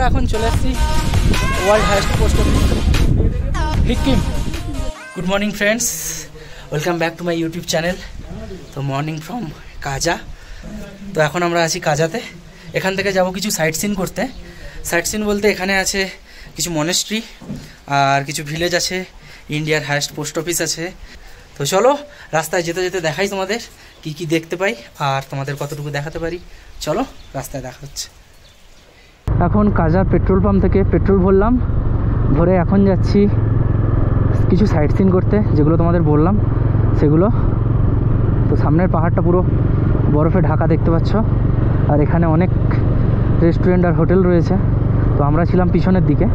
আমরা এখন চলে এসেছি world highest post office Sikkim. Good morning friends, welcome back to my YouTube channel. তো মর্নিং ফ্রম কাজা। তো এখন আমরা আছি কাজাতে। এখান থেকে যাব কিছু সাইট সিন করতে। সাইট সিন বলতে এখানে আছে কিছু মনেস্ট্রি আর কিছু ভিলেজ আছে, ইন্ডিয়ার হাইয়েস্ট পোস্ট অফিস আছে। তো চলো রাস্তায় যেতে যেতে দেখাই তোমাদের কি কি দেখতে পাই আর তোমাদের কতটুকু দেখাতে পারি। চলো রাস্তায় দেখা হচ্ছে। এখন কাজার পেট্রোল পাম্প থেকে পেট্রোল ভরলাম, ভরে এখন যাচ্ছি কিছু সাইট সিন করতে, যেগুলো তোমাদের বললাম সেগুলো। তো সামনের পাহাড়টা পুরো বরফে ঢাকা দেখতে পাচ্ছ, আর এখানে অনেক রেস্টুরেন্ট আর হোটেল রয়েছে। তো আমরা ছিলাম পিছনের দিকে,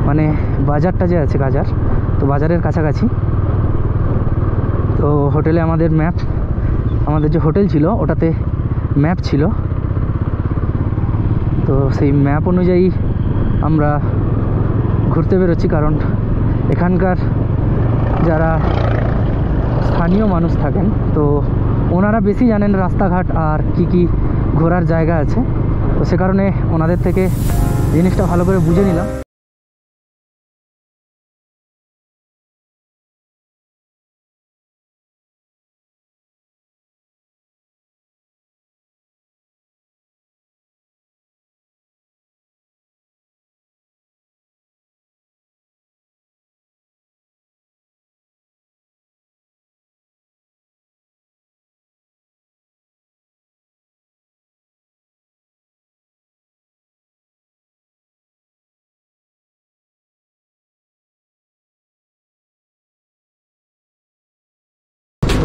মানে বাজারটা যে আছে কাজার, তো বাজারের কাছাকাছি। তো হোটেলে আমাদের ম্যাপ, আমাদের যে হোটেল ছিল ওটাতে ম্যাপ ছিল, তো সেই ম্যাপ অনুযায়ী আমরা ঘুরতে বেরোচ্ছি। কারণ এখানকার যারা স্থানীয় মানুষ থাকেন তো ওনারা বেশি জানেন রাস্তাঘাট আর কি কি ঘোরার জায়গা আছে। তো সে কারণে ওনাদের থেকে জিনিসটা ভালো করে বুঝে নিলাম।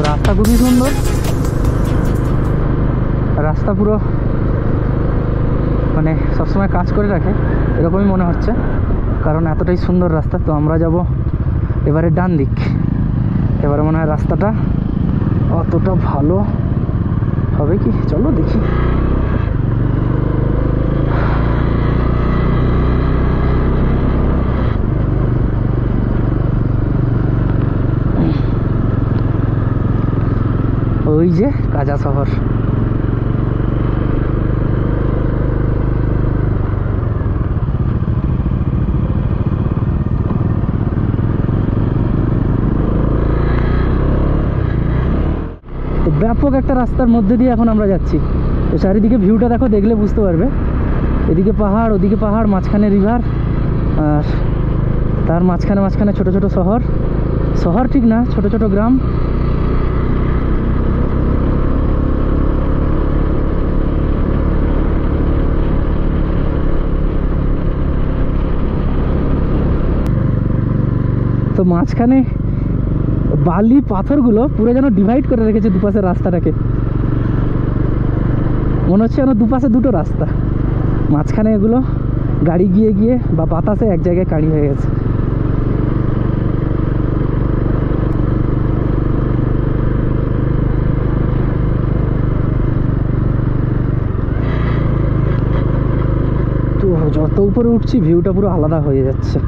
রাস্তা খুবই সুন্দর, রাস্তা পুরো মানে সবসময় কাজ করে রাখে এরকমই মনে হচ্ছে, কারণ এতটাই সুন্দর রাস্তা। তো আমরা যাব এবারে ডান দিক। এবারে মনে হয় রাস্তাটা অতটা ভালো হবে কি, চলো দেখি। ওই যে কাজা শহর। তো ব্যাপক একটা রাস্তার মধ্যে দিয়ে এখন আমরা যাচ্ছি। তো চারিদিকে ভিউটা দেখো, দেখলে বুঝতে পারবে। এদিকে পাহাড়, ওদিকে পাহাড়, মাঝখানে রিভার, আর তার মাঝখানে মাঝখানে ছোট ছোট শহর, শহর ঠিক না, ছোট ছোট গ্রাম। তো মাঝখানে বালি পাথরগুলো পুরো যেন ডিভাইড করে রেখেছে দুপাশের রাস্তাটাকে, মনে হচ্ছে যেন দুপাশে দুটো রাস্তা, মাঝখানে এগুলো গাড়ি গিয়ে গিয়ে বা বাতাসে এক জায়গায় কাড়ি হয়ে গেছে। তো যত উপরে উঠছি ভিউটা পুরো আলাদা হয়ে যাচ্ছে।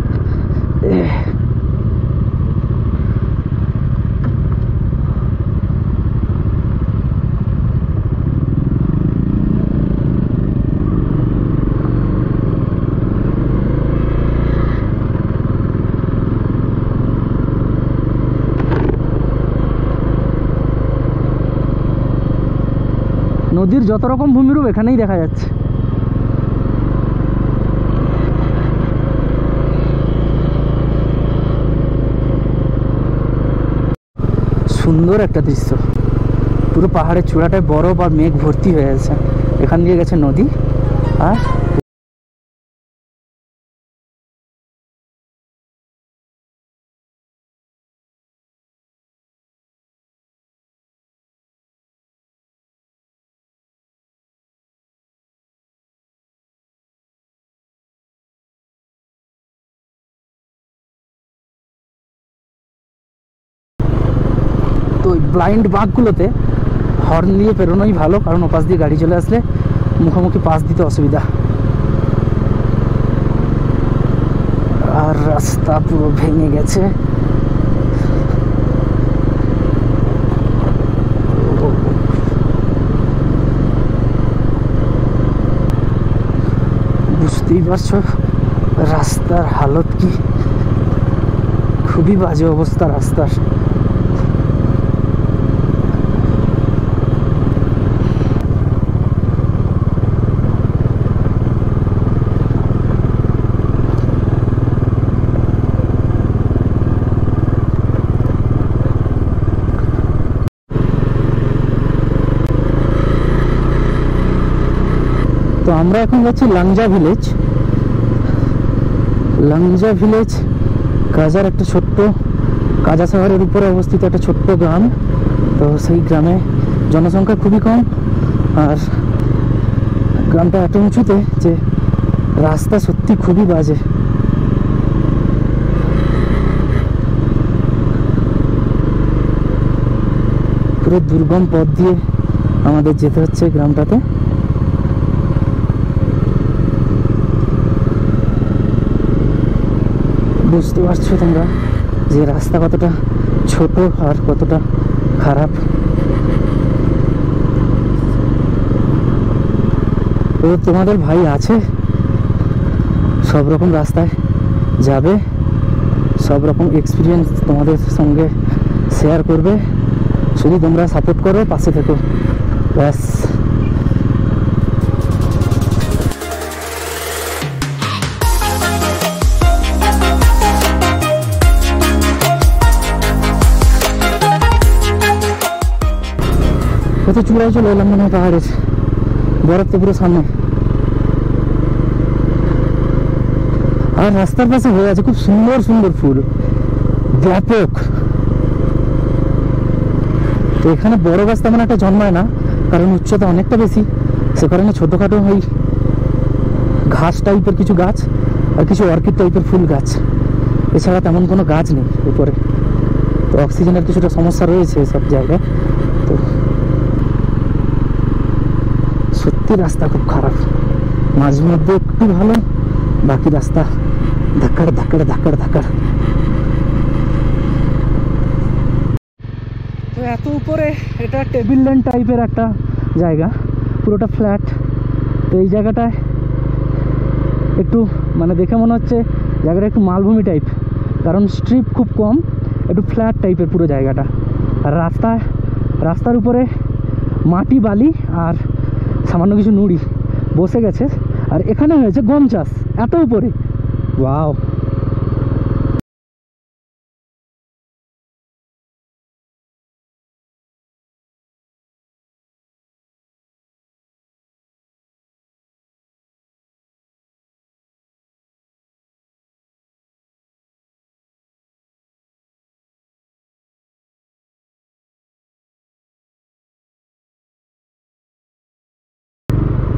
নদীর যত রকম ভূমিরূপ এখানেই দেখা যাচ্ছে। সুন্দর একটা দৃশ্য, পুরো পাহাড়ের চূড়াটায় বরফ আর মেঘ ভর্তি হয়ে আছে। এখান দিয়ে গেছে নদী, আর তো ওই ব্লাইন্ড বাঁকগুলোতে হর্ন দিয়ে পেরোনোই ভালো, কারণ ওপাশ দিয়ে গাড়ি চলে আসলে মুখোমুখি পাশ দিতে অসুবিধা। আর রাস্তা পুরো ভেঙে গেছে। বুঝতেই পারছো রাস্তার হালত কি, খুবই বাজে অবস্থা রাস্তার। তো আমরা এখন যাচ্ছি লাংজা ভিলেজ। লাংজা ভিলেজ কাজার একটা ছোট্ট, কাজা শহরের উপরে অবস্থিত একটা ছোট্ট গ্রাম। তো সেই গ্রামে জনসংখ্যা খুবই কম, আর গ্রামটা এত উঁচুতে যে রাস্তা সত্যি খুবই বাজে। পুরো দুর্গম পথ দিয়ে আমাদের যেতে হচ্ছে গ্রামটাতে। বুঝতে পারছো তোমরা যে রাস্তা কতটা ছোট আর কতটা খারাপ। তো তোমাদের ভাই আছে, সব রকম রাস্তায় যাবে, সব রকম এক্সপিরিয়েন্স তোমাদের সঙ্গে শেয়ার করবে, শুধু তোমরা সাপোর্ট করো, পাশে থেকো, ব্যাস। কত চূড়ায় চলে এলাম মনে হয় পাহাড়ের, বরফ তো পুরো সামনে। আর রাস্তার পাশে হয়ে আছে খুব সুন্দর সুন্দর ফুল, ব্যাপক। তো এখানে বড় গাছ তেমন একটা জন্মায় না, কারণ উচ্চতা অনেকটা বেশি, সে কারণে ছোটোখাটো ওই ঘাস টাইপের কিছু গাছ আর কিছু অর্কিড টাইপের ফুল গাছ, এছাড়া তেমন কোনো গাছ নেই উপরে। তো অক্সিজেনের কিছুটা সমস্যা রয়েছে সব জায়গায়। তো সত্যি রাস্তা খুব খারাপ, মাঝে মধ্যে একটু ভালো, বাকি রাস্তা ধাক্কাড় ধাক্কাড় ধাক্কাড় ধাক্কাড়। তো এত উপরে এটা টেবিল ল্যান্ড টাইপের একটা জায়গা, পুরোটা ফ্ল্যাট। তো এই জায়গাটায় একটু মানে দেখে মনে হচ্ছে জায়গাটা একটু মালভূমি টাইপ, কারণ স্ট্রিপ খুব কম, একটু ফ্ল্যাট টাইপের পুরো জায়গাটা। আর রাস্তার উপরে মাটি বালি আর সামান্য কিছু নুড়ি বসে গেছে। আর এখানে হয়েছে গম চাষ এত উপরে, ওয়াও।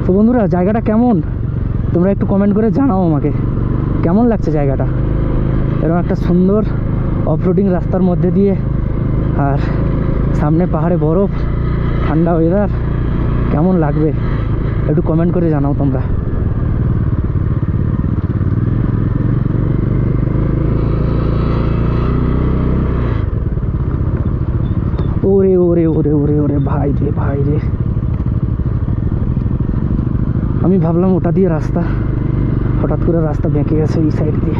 তো বন্ধুরা জায়গাটা কেমন তোমরা একটু কমেন্ট করে জানাও আমাকে, কেমন লাগছে জায়গাটা। এরকম একটা সুন্দর অফরোডিং রাস্তার মধ্যে দিয়ে, আর সামনে পাহাড়ে বরফ, ঠান্ডা ওয়েদার, কেমন লাগবে একটু কমেন্ট করে জানাও তোমরা। ওরে ওরে ওরে ওরে ওরে ভাই রে ভাই রে, আমি ভাবলাম ওটা দিয়ে রাস্তা, হঠাৎ করে রাস্তা বেঁকে গেছে এই সাইড দিয়ে।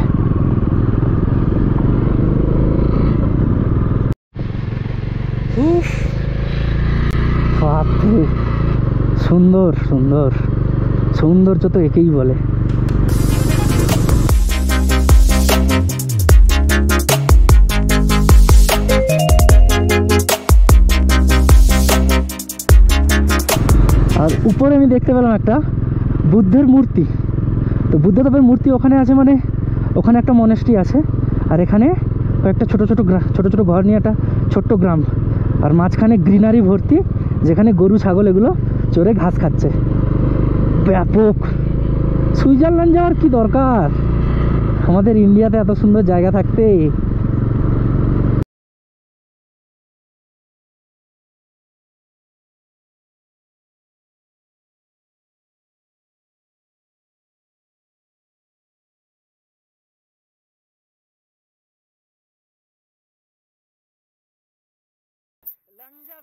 বাপরে, সুন্দর সুন্দর, সৌন্দর্য তো একেই বলে। আর উপরে আমি দেখতে পেলাম একটা বুদ্ধের মূর্তি। তো বুদ্ধদেবের মূর্তি ওখানে আছে, মানে ওখানে একটা মনেস্ট্রি আছে, আর এখানে কয়েকটা ছোট ছোট ঘর নিয়ে একটা ছোট্ট গ্রাম, আর মাঝখানে গ্রিনারি ভর্তি, যেখানে গরু ছাগল এগুলো চড়ে ঘাস খাচ্ছে। ব্যাপক। সুইজারল্যান্ড যাওয়ার কি দরকার, আমাদের ইন্ডিয়াতে এত সুন্দর জায়গা থাকতে।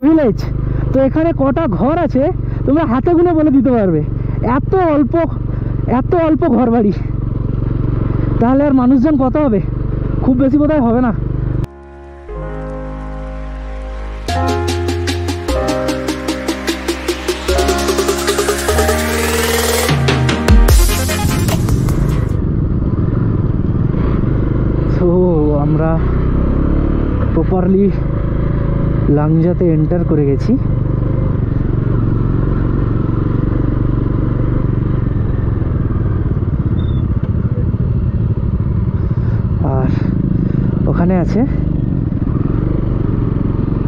ভিলেজ, তো এখানে কটা ঘর আছে তোমরা হাতে গুনে বলে দিতে পারবে? এত অল্প এত অল্প ঘর বাড়ি, তাহলে আর মানুষজন কত হবে? খুব বেশি বোধহয় হবে না। তো আমরা প্রপারলি লাংজাতে এন্টার করে গেছি। আর ওখানে আছে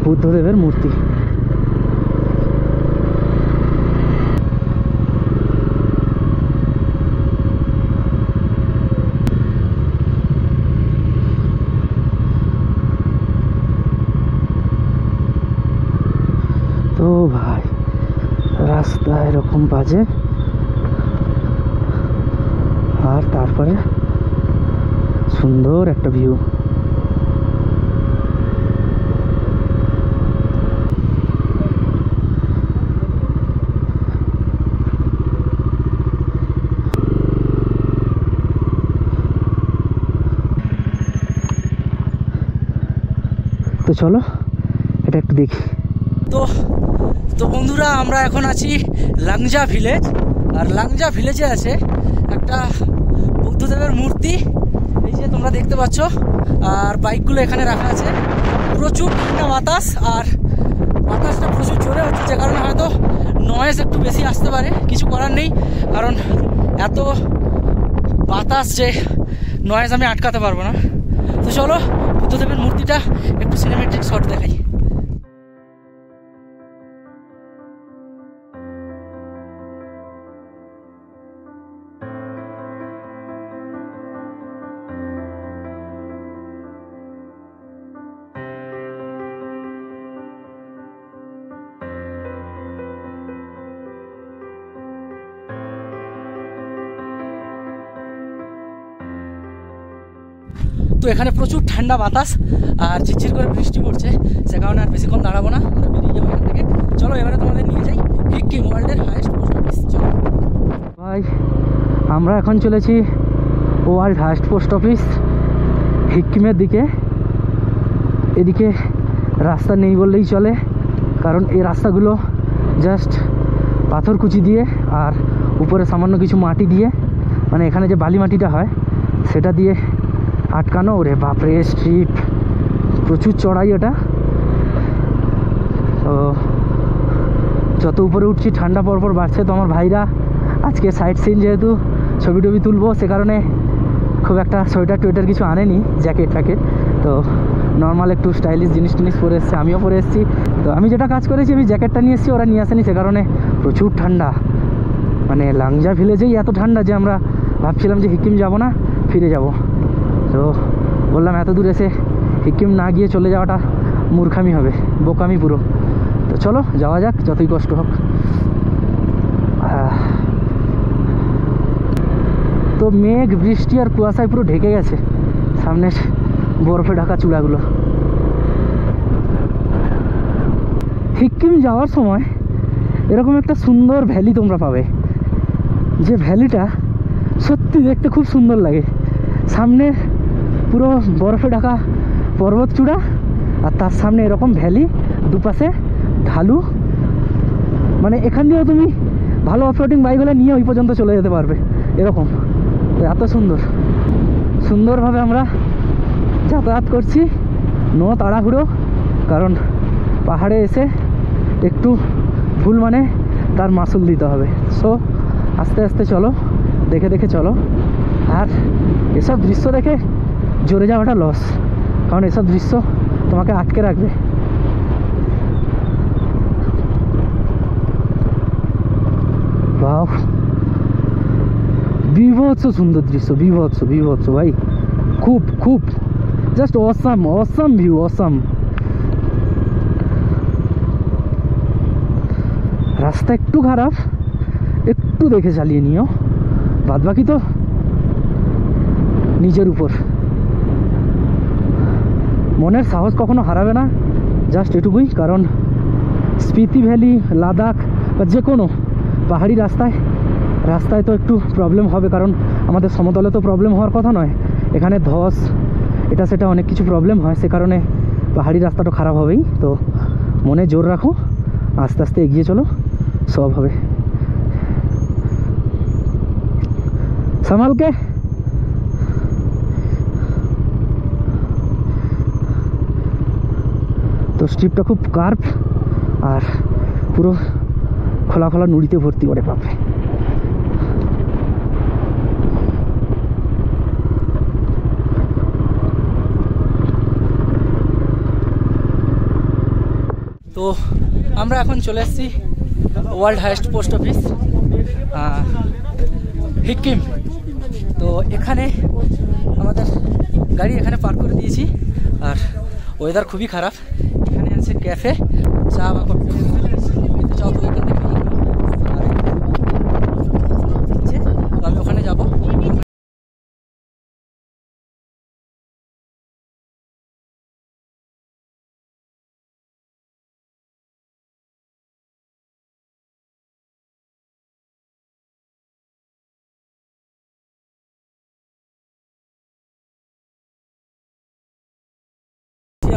বুদ্ধদেবের মূর্তি। তো ভাই রাস্তা এরকম বাজে, আর তারপরে সুন্দর একটা ভিউ। তো চলো এটা একটু দেখি। তো তো বন্ধুরা, আমরা এখন আছি লাংজা ভিলেজ। আর লাংজা ভিলেজে আছে একটা বুদ্ধদেবের মূর্তি, এই যে তোমরা দেখতে পাচ্ছ। আর বাইকগুলো এখানে রাখা আছে। প্রচুর ঠান্ডা বাতাস, আর বাতাসটা প্রচুর জোরে হচ্ছে, যে কারণে হয়তো নয়েজ একটু বেশি আসতে পারে। কিছু করার নেই, কারণ এত বাতাস যে নয়েজ আমি আটকাতে পারবো না। তো চলো বুদ্ধদেবের মূর্তিটা একটু সিনেমেটিক শট দেখাই। তো এখানে প্রচুর ঠান্ডা বাতাস আর ঝিরঝির করে বৃষ্টি পড়ছে, সে কারণে আর বেশিক্ষণ দাঁড়াবো না, আমরা বেরিয়ে যাবো এখান থেকে। চলো এবারে তোমাদের নিয়ে যাই সিকিম ওয়ার্ল্ডের হাইয়েস্ট পোস্ট অফিস। চলো ভাই, আমরা এখন চলেছি ওয়ার্ল্ড হাইয়েস্ট পোস্ট অফিস সিকিমের দিকে। এদিকে রাস্তা নেই বললেই চলে, কারণ এই রাস্তাগুলো জাস্ট পাথরকুচি দিয়ে আর উপরে সামান্য কিছু মাটি দিয়ে, মানে এখানে যে বালি মাটিটা হয় সেটা দিয়ে আটকানো। ওরে বাপরে, স্ট্রিপ প্রচুর চড়াই ওটা। তো যত উপরে উঠছি ঠান্ডা পরপর বাড়ছে। তো আমার ভাইরা আজকে সাইট সিন, যেহেতু ছবি টবি তুলবো, সে কারণে খুব একটা সোয়েটার টোয়েটার কিছু আনেনি, জ্যাকেট ফ্যাকেট। তো নর্মাল একটু স্টাইলিশ জিনিস টিনিস পরে এসছে, আমিও পরে এসেছি। তো আমি যেটা কাজ করেছি, আমি জ্যাকেটটা নিয়ে এসেছি, ওরা নিয়ে আসেনি, সে কারণে প্রচুর ঠান্ডা। মানে লাংজা ভিলেজেই এত ঠান্ডা যে আমরা ভাবছিলাম যে সিকিম যাব না, ফিরে যাব। তো বললাম এত দূর এসে সিকিম না গিয়ে চলে যাওয়াটা মূর্খামি হবে, বোকামি পুরো। তো চলো যাওয়া যাক, যতই কষ্ট হোক। তো মেঘ, বৃষ্টি আর কুয়াশায় পুরো ঢেকে গেছে সামনের বরফে ঢাকা চূড়াগুলো। সিকিম যাওয়ার সময় এরকম একটা সুন্দর ভ্যালি তোমরা পাবে, যে ভ্যালিটা সত্যি দেখতে খুব সুন্দর লাগে। সামনে পুরো বরফে ঢাকা পর্বত চূড়া, আর তার সামনে এরকম ভ্যালি, দুপাশে ঢালু। মানে এখান দিয়েও তুমি ভালো অফরোডিং বাইক হলে নিয়ে ওই পর্যন্ত চলে যেতে পারবে, এরকম। এত সুন্দরভাবে আমরা যাতায়াত করছি, নো তাড়াহুড়ো, কারণ পাহাড়ে এসে একটু ভুল মানে তার মাসুল দিতে হবে। সো আস্তে আস্তে চলো, দেখে দেখে চলো। আর এসব দৃশ্য দেখে জোরে যাওয়াটা লস, কারণ এসব দৃশ্য তোমাকে আটকে রাখবে। বাহ, বিভৎস সুন্দর দৃশ্য, বিভৎস ভাই, খুব জাস্ট অসাম ভিউ, অসাম। রাস্তা একটু খারাপ, একটু দেখে চালিয়ে নিও, বাদ বাকি তো নিজের উপর। মনের সাহস কখনো হারাবে না, জাস্ট এটুকুই। কারণ স্পিতি ভ্যালি, লাদাখ বা যে কোনো পাহাড়ি রাস্তায় রাস্তায় তো একটু প্রবলেম হবে, কারণ আমাদের সমতলে তো প্রবলেম হওয়ার কথা নয়, এখানে ধস এটা সেটা অনেক কিছু প্রবলেম হয়, সে কারণে পাহাড়ি রাস্তাটা খারাপ হবেই। তো মনে জোর রাখো, আস্তে আস্তে এগিয়ে চলো, সব হবে। সামালকে তো স্ট্রিপটা খুব কার্ভ আর পুরো খোলা খোলা নুড়িতে ভর্তি করে পাবে। তো আমরা এখন চলে এসেছি world highest post office Hikkim. তো এখানে আমাদের গাড়ি এখানে পার্ক করে দিয়েছি, আর ওয়েদার খুবই খারাপ। এখানে আছে ক্যাফে, চা বা কফি খেতে চাও তো এখান থেকে, তো আমি ওখানে যাবো।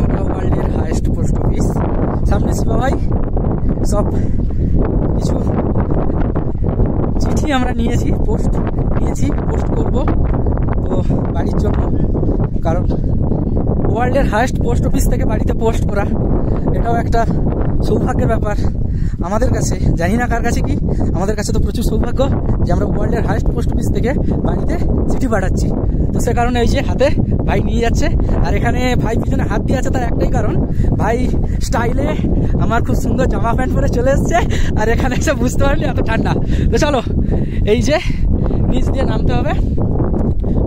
আমরা ওয়ার্ল্ডের হাইয়েস্ট পোস্ট অফিস সামনে শিবা ভাই, সব কিছু চিঠি আমরা নিয়েছি, পোস্ট করব তো বাড়ির জন্য, কারণ ওয়ার্ল্ডের হাইয়েস্ট পোস্ট অফিস থেকে বাড়িতে পোস্ট করা এটাও একটা সৌভাগ্যের ব্যাপার আমাদের কাছে। জানি না কার কাছে কি, আমাদের কাছে তো প্রচুর সৌভাগ্য যে আমরা ওয়ার্ল্ডের হাইয়েস্ট পোস্ট অফিস থেকে বাড়িতে চিঠি পাঠাচ্ছি। তো সে কারণে এই যে হাতে ভাই নিয়ে যাচ্ছে, আর এখানে ভাই পিছনে হাত দিয়ে আছে, তার একটাই কারণ ভাই স্টাইলে আমার খুব সুন্দর জামা প্যান্ট পরে চলে এসছে, আর এখানে এসে বুঝতে পারিনি এত ঠান্ডা। তো চলো, এই যে নিচ দিয়ে নামতে হবে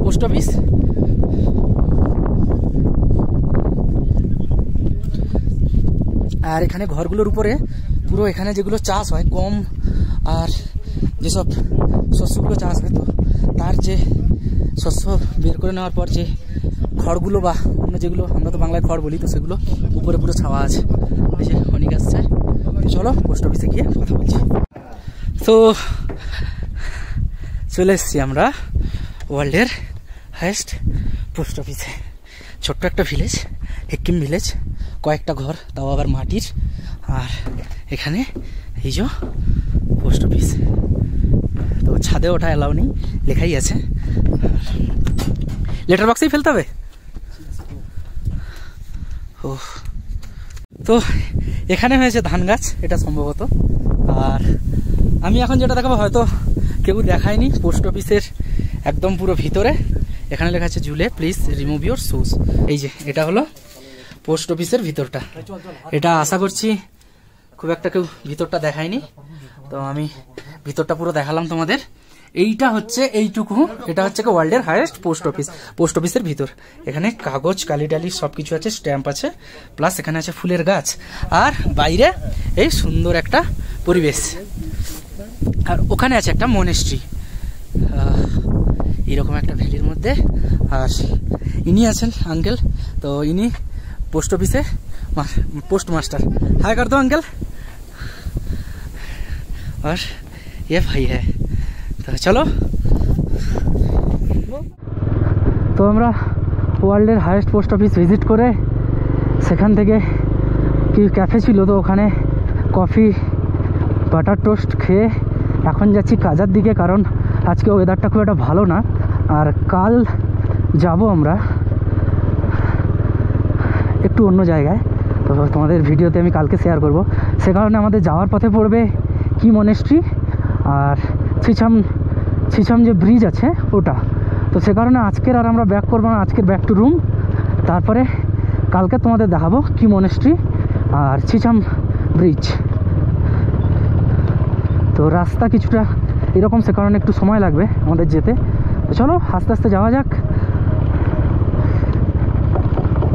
পোস্ট অফিস। আর এখানে ঘরগুলোর উপরে পুরো এখানে যেগুলো চাষ হয় গম আর যেসব শস্যগুলো চাষ হয়, তো তার যে শস্য বের করে নেওয়ার পর যে খড়গুলো বা অন্য যেগুলো আমরা তো বাংলায় খড় বলি, তো সেগুলো উপরে পুরো ছাওয়া আছে। এই যে অনেক আসছে, চলো পোস্ট অফিসে গিয়ে কথা বলছি। তো চলে এসছি আমরা ওয়ার্ল্ডের হাইয়েস্ট পোস্ট অফিসে। ছোট্ট একটা ভিলেজ, হিকিম ভিলেজ, কয়েকটা ঘর, তাও আবার মাটির। আর এখানে এই যে পোস্ট অফিস, তো ছাদে ওঠা এলাও নেই, লেখাই আছে, লেটার বক্সেই ফেলতে হবে। ও তো এখানে হয়েছে ধান গাছ এটা সম্ভবত। আর আমি এখন যেটা দেখাবো হয়তো কেউ দেখায়নি, পোস্ট অফিসের একদম পুরো ভিতরে এখানে লেখা আছে ঝুলে প্লিজ রিমুভ ইউর শুজ। এই যে এটা হলো পোস্ট অফিসের ভিতরটা, এটা আশা করছি খুব একটা কেউ ভিতরটা দেখায়নি, তো আমি ভিতরটা পুরো দেখালাম তোমাদের। এইটা হচ্ছে এইটুকু, এটা হচ্ছে ওয়ার্ল্ডের হাইয়েস্ট পোস্ট অফিসের ভিতর। এখানে কাগজ কালি টালি সবকিছু আছে, স্ট্যাম্প আছে, প্লাস এখানে আছে ফুলের গাছ, আর বাইরে এই সুন্দর একটা পরিবেশ। আর ওখানে আছে একটা মনেস্ট্রি এরকম একটা ভ্যালির মধ্যে। আর ইনি আছেন আঙ্কেল, তো ইনি পোস্ট অফিসে পোস্ট মাস্টার। हाय कर दो अंकल। और ये भाई है, তো চলো। তো আমরা ওয়ার্ল্ডের হাইয়েস্ট পোস্ট অফিস ভিজিট করে সেখান থেকে কি ক্যাফে ছিল, তো ওখানে কফি বাটার টোস্ট খেয়ে এখন যাচ্ছি কাজার দিকে, কারণ আজকে ওয়েদারটা খুব একটা ভালো না। আর কাল যাব আমরা একটু অন্য জায়গায়, তো তোমাদের ভিডিওতে আমি কালকে শেয়ার করব। সে কারণে আমাদের যাওয়ার পথে পড়বে কি মনেস্ট্রি আর ছিছাম যে ব্রিজ আছে ওটা। তো সে কারণে আজকের আর আমরা ব্যাক করবো না, আজকের ব্যাক টু রুম। তারপরে কালকে তোমাদের দেখাবো কি মনেস্ট্রি আর ছিছাম ব্রিজ। তো রাস্তা কিছুটা এরকম, সে কারণে একটু সময় লাগবে আমাদের যেতে। তো চলো আস্তে আস্তে যাওয়া যাক।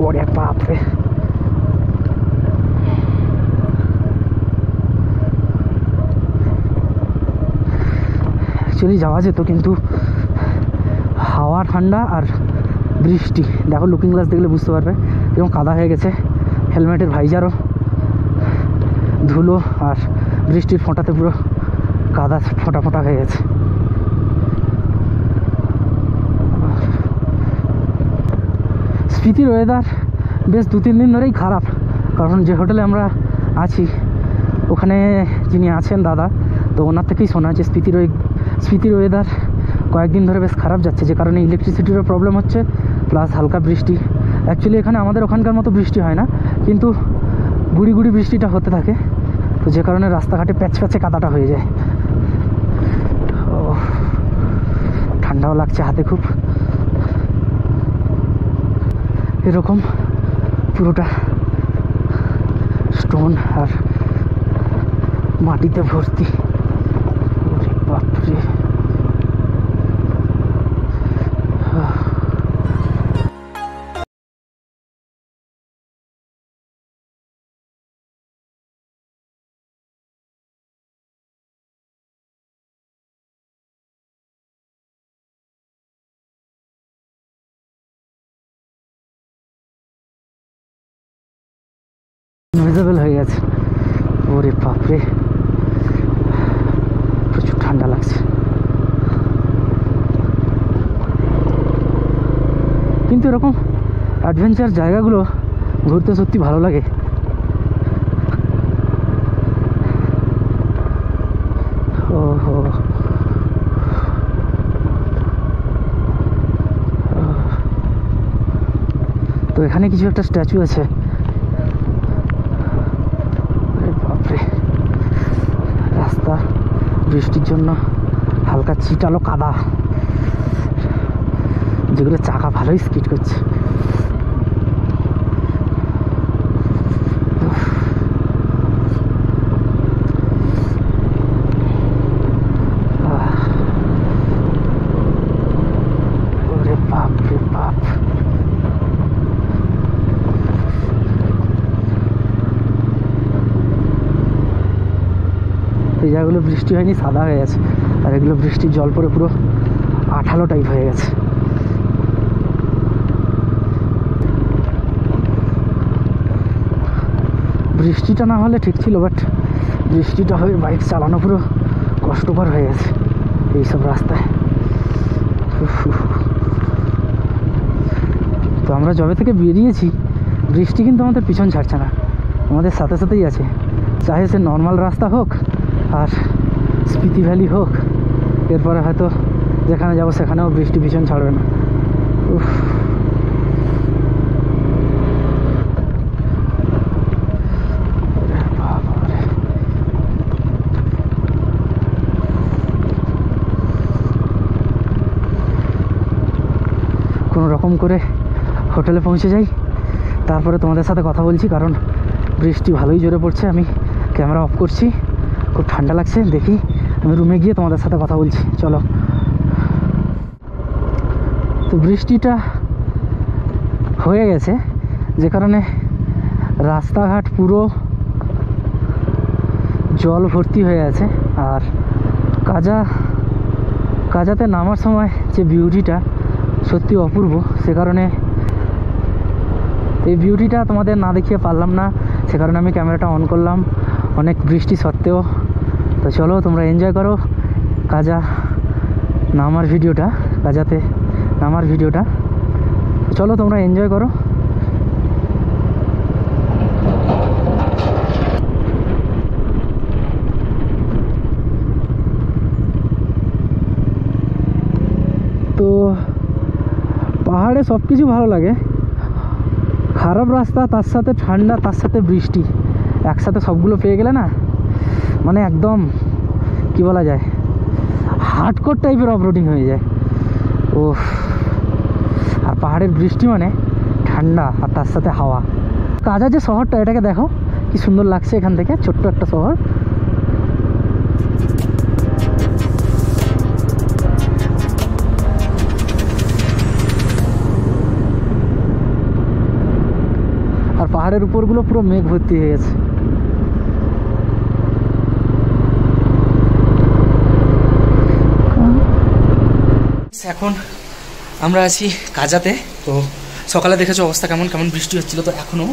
ওরে বাপরে, অ্যাকচুয়ালি যাওয়া যেত, কিন্তু হাওয়া ঠান্ডা আর বৃষ্টি। দেখো লুকিং গ্লাস দেখলে বুঝতে পারবে এবং কাদা হয়ে গেছে, হেলমেটের ভাইজারও ধুলো আর বৃষ্টির ফোঁটাতে পুরো কাদা ফোঁটা ফোঁটা হয়ে গেছে। স্পিতির ওয়েদার বেশ 2-3 দিন ধরেই খারাপ, কারণ যে হোটেলে আমরা আছি ওখানে যিনি আছেন দাদা, তো ওনার থেকেই শোনা যে স্পিতির ওয়েদার কয়েকদিন ধরে বেশ খারাপ যাচ্ছে, যে কারণে ইলেকট্রিসিটিরও প্রবলেম হচ্ছে, প্লাস হালকা বৃষ্টি। অ্যাকচুয়ালি এখানে আমাদের ওখানকার মতো বৃষ্টি হয় না, কিন্তু গুড়ি গুড়ি বৃষ্টিটা হতে থাকে, তো যে কারণে রাস্তাঘাটে প্যাচে কাদাটা হয়ে যায়। ও ঠান্ডাও লাগছে হাতে খুব। এরকম পুরোটা স্টোন আর মাটিতে ভর্তি। বাপরে, ভিজিবল হয়ে গেছে। ওরে বাপরে, প্রচুর ঠান্ডা লাগছে। কিন্তু এরকম অ্যাডভেঞ্চার জায়গাগুলো ঘুরতে সত্যি ভালো লাগে। ওহো, তো এখানে কিছু একটা স্ট্যাচু আছে। রাস্তা বৃষ্টির জন্য হালকা চিটালো কাদা, যেগুলো চাকা ভালোই স্কিড করছে। ওরে বাপ রে বাপ, এই জায়গাগুলো বৃষ্টি হয়নি, সাদা হয়ে গেছে, আর এগুলো বৃষ্টির জল পরে পুরো আঠালো টাইপ হয়ে গেছে। বৃষ্টিটা না হলে ঠিক ছিল, বাট বৃষ্টিটা হয়ে বাইক চালানো পুরো কষ্টকর হয়ে গেছে এইসব রাস্তায়। তো আমরা যবে থেকে বেরিয়েছি বৃষ্টি কিন্তু আমাদের পিছন ছাড়ছে না, আমাদের সাথে সাথেই আছে, চাহে সে নর্মাল রাস্তা হোক আর স্পিতি ভ্যালি হোক। এরপরে হয়তো যেখানে যাবো সেখানেও বৃষ্টি পিছন ছাড়বে না। কোনো রকম করে হোটেলে পৌঁছে যাই, তারপরে তোমাদের সাথে কথা বলছি, কারণ বৃষ্টি ভালোই জোরে পড়ছে। আমি ক্যামেরা অফ করছি, খুব ঠান্ডা লাগছে। দেখি আমি রুমে গিয়ে তোমাদের সাথে কথা বলছি, চলো। তো বৃষ্টিটা হয়ে গেছে, যে কারণে রাস্তাঘাট পুরো জল ভর্তি হয়ে আছে। আর কাজাতে নামার সময় যে বিউটিটা সত্যি অপূর্ব, সে কারণে এই বিউটিটা তোমাদের না দেখিয়ে পারলাম না, সে কারণে আমি ক্যামেরাটা অন করলাম অনেক বৃষ্টি সত্ত্বেও। তো চলো তোমরা এনজয় করো কাজাতে নামার ভিডিওটা, চলো তোমরা এনজয় করো। তো পাহাড়ে সব কিছু ভালো লাগে, খারাপ রাস্তা, তার সাথে ঠান্ডা, তার সাথে বৃষ্টি, একসাথে সবগুলো পেয়ে গেলে না, মানে একদম কি বলা যায়, হার্ডকোর টাইপের অফরোডিং হয়ে যায়। ও, আর পাহাড়ের বৃষ্টি মানে ঠান্ডা, আর তার সাথে হাওয়া। কাজা যে শহরটা, এটাকে দেখো কি সুন্দর লাগছে এখান থেকে, ছোট্ট একটা শহর। আর পাহাড়ের উপরগুলো পুরো মেঘ ভর্তি হয়ে গেছে। এখন আমরা আছি কাজাতে। তো সকালে দেখেছো অবস্থা কেমন কেমন বৃষ্টি হচ্ছিল, তো এখনও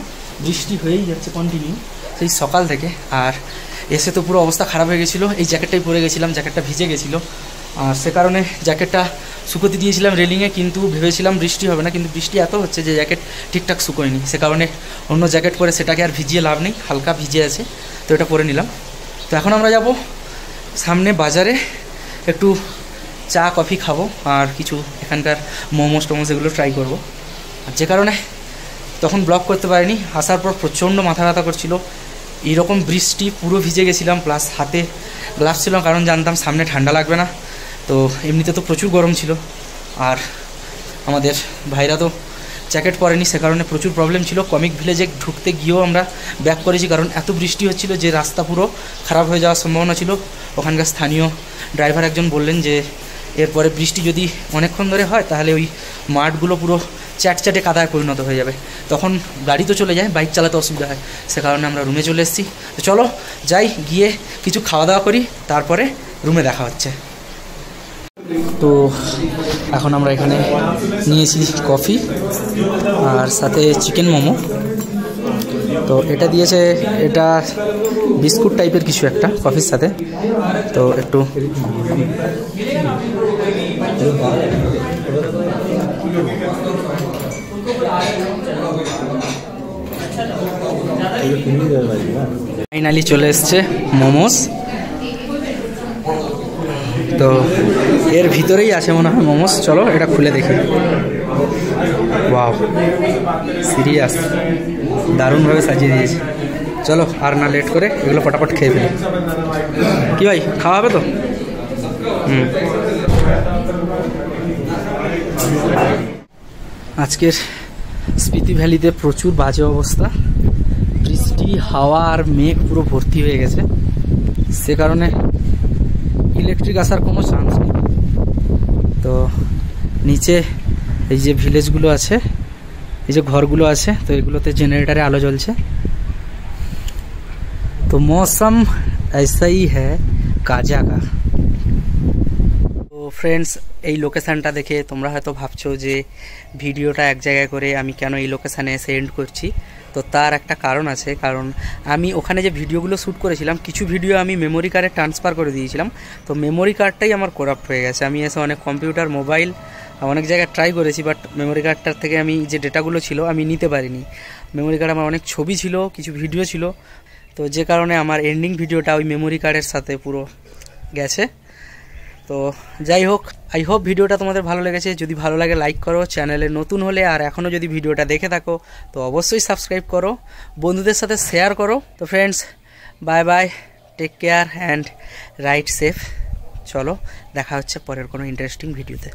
বৃষ্টি হয়েই যাচ্ছে কন্টিনিউ সেই সকাল থেকে। আর এসে তো পুরো অবস্থা খারাপ হয়ে গেছিলো, এই জ্যাকেটটাই পরে গেছিলাম, জ্যাকেটটা ভিজে গেছিলো, আর সে কারণে জ্যাকেটটা শুকোতে দিয়েছিলাম রেলিংয়ে, কিন্তু ভেবেছিলাম বৃষ্টি হবে না, কিন্তু বৃষ্টি এত হচ্ছে যে জ্যাকেট ঠিকঠাক শুকোয়নি। সে কারণে অন্য জ্যাকেট পরে সেটাকে আর ভিজিয়ে লাভ নেই, হালকা ভিজে আছে, তো এটা পরে নিলাম। তো এখন আমরা যাব সামনে বাজারে, একটু চা কফি খাবো আর কিছু এখানকার মোমোস টোমোস এগুলো ট্রাই করব। আর যে কারণে তখন ব্লগ করতে পারিনি, আসার পর প্রচণ্ড মাথা ব্যথা করছিল, এইরকম বৃষ্টি পুরো ভিজে গেছিলাম, প্লাস হাতে গ্লাভস ছিল কারণ জানতাম সামনে ঠান্ডা লাগবে না। তো এমনিতে তো প্রচুর গরম ছিল, আর আমাদের ভাইরা তো জ্যাকেট পরেনি, সে কারণে প্রচুর প্রবলেম ছিল। কমিক ভিলেজে ঢুকতে গিয়েও আমরা ব্যাক করেছি, কারণ এত বৃষ্টি হচ্ছিল যে রাস্তা পুরো খারাপ হয়ে যাওয়ার সম্ভাবনা ছিল। ওখানকার স্থানীয় ড্রাইভার একজন বললেন যে এরপরে বৃষ্টি যদি অনেকক্ষণ ধরে হয় তাহলে ওই মাঠগুলো পুরো চ্যাটচ্যাটে কাদায় পরিণত হয়ে যাবে, তখন গাড়ি তো চলে যায়, বাইক চালাতে অসুবিধা হয়। সে কারণে আমরা রুমে চলে এসেছি। তো চলো যাই, গিয়ে কিছু খাওয়া দাওয়া করি, তারপরে রুমে দেখা হচ্ছে। তো এখন আমরা এখানে নিয়েছি কফি আর সাথে চিকেন মোমো। তো এটা দিয়েছে, এটা বিস্কুট টাইপের কিছু একটা কফির সাথে। তো একটু ফাইনালি চলে এসছে মোমোস। তো এর ভিতরেই আছে মনে হয় মোমোস, চলো এটা খুলে দেখি। ওয়াও, সিরিয়াস, দারুণভাবে সাজিয়ে দিয়েছে। চলো আর না লেট করে এগুলো ফটাফট খেয়ে ফেলি। কি ভাই, খাওয়া হবে তো? আজকের স্পিতি ভ্যালিতে প্রচুর বাজে অবস্থা, বৃষ্টি, হাওয়া আর মেঘ পুরো ভর্তি হয়ে গেছে। সে কারণে ইলেকট্রিক আসার কোনো চান্স নেই। তো নিচে এই যে ভিলেজগুলো আছে, এই যে ঘরগুলো আছে, তো এগুলোতে জেনারেটারে আলো জ্বলছে। তো মৌসম ऐसा-ही है কাজা কা। তো ফ্রেন্ডস, এই লোকেশানটা দেখে তোমরা হয়তো ভাবছো যে ভিডিওটা এক জায়গায় করে আমি কেন এই লোকেশানে এসে এন্ড করছি। তো তার একটা কারণ আছে, কারণ আমি ওখানে যে ভিডিওগুলো শ্যুট করেছিলাম, কিছু ভিডিও আমি মেমোরি কার্ডে ট্রান্সফার করে দিয়েছিলাম। তো মেমোরি কার্ডটাই আমার করাপ্ট হয়ে গেছে। আমি এসে অনেক কম্পিউটার, মোবাইল, অনেক জায়গায় ট্রাই করেছি, বাট মেমোরি কার্ডটার থেকে আমি যে ডেটাগুলো ছিল আমি নিতে পারিনি। মেমোরি কার্ডে আমার অনেক ছবি ছিল, কিছু ভিডিও ছিল, তো যে কারণে আমার এন্ডিং ভিডিওটা ওই মেমোরি কার্ডের সাথে পুরো গেছে। তো যাই হোক, আই হোপ ভিডিওটা তোমাদের ভালো লেগেছে। যদি ভালো লাগে লাইক করো, চ্যানেলে নতুন হলে আর এখনও যদি ভিডিওটা দেখে থাকো তো অবশ্যই সাবস্ক্রাইব করো, বন্ধুদের সাথে শেয়ার করো। তো friends, bye bye, take care and ride safe. চলো দেখা হচ্ছে পরের কোনো ইন্টারেস্টিং ভিডিওতে।